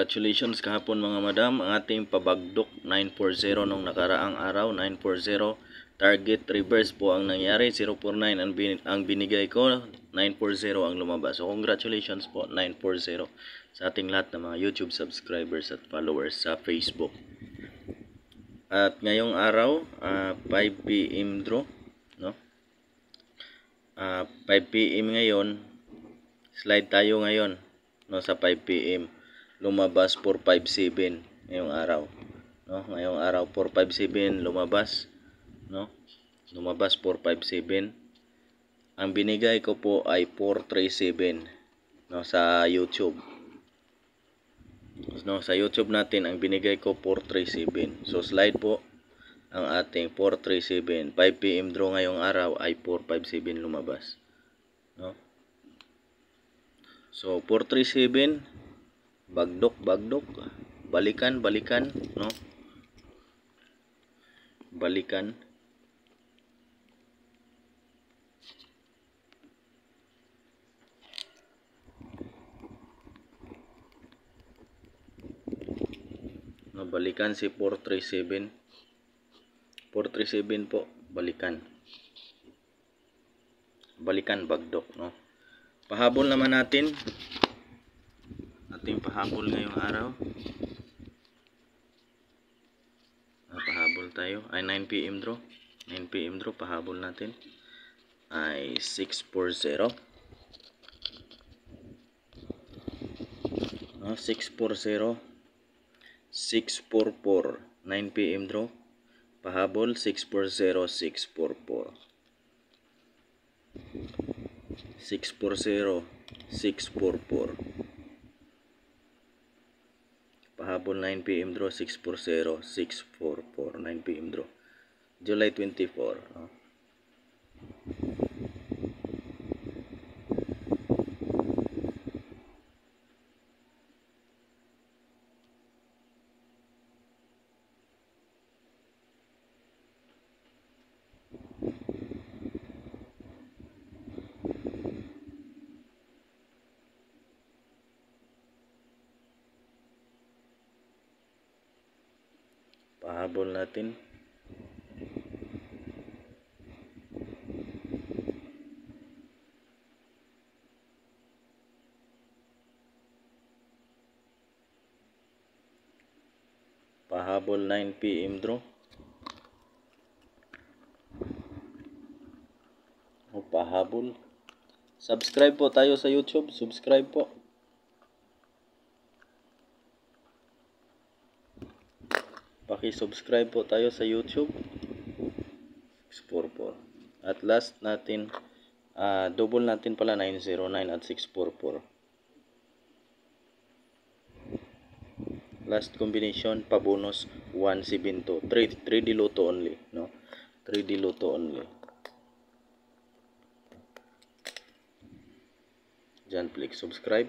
Congratulations kahapon mga madam, ang ating pabagdok 940 nung nakaraang araw, 940. Target reverse po ang nangyari, 049 ang binigay ko, 940 ang lumabas. So congratulations po 940 sa ating lahat ng mga YouTube subscribers at followers sa Facebook. At ngayong araw, 5 PM draw, no? 5 PM ngayon, slide tayo ngayon, no, sa 5 PM. Lumabas 457 ngayong araw, no? Ngayong araw 457 lumabas, no? Lumabas 457. Ang binigay ko po ay 437, no, sa YouTube. No, sa YouTube natin ang binigay ko 437. So slide po ang ating 437. 5 PM draw ngayong araw ay 457 lumabas, no? So 437, bagdok, balikan, no? Balikan. No, balikan si 437. 437 po, balikan. Balikan, bagdok, no? Pahabol naman natin. Ating pahabol ngayong araw. Pahabol tayo ay 9 PM draw. 9 PM draw, pahabol natin ay 640. No, 640. 644. 9 PM draw. Pahabol 640, 644. 640, 644. Pahabol 9 PM draw, 640, 644. 9 PM draw. July 24, no? Pahabol natin. Pahabol 9 PM draw. O, pahabol. Subscribe po tayo sa YouTube. Subscribe po. Paki-subscribe po tayo sa YouTube. 644. At last natin, double natin pala 909 at 644. Last combination, pabonus 172. 3D Lotto only, no? 3D Lotto only. Diyan, click subscribe.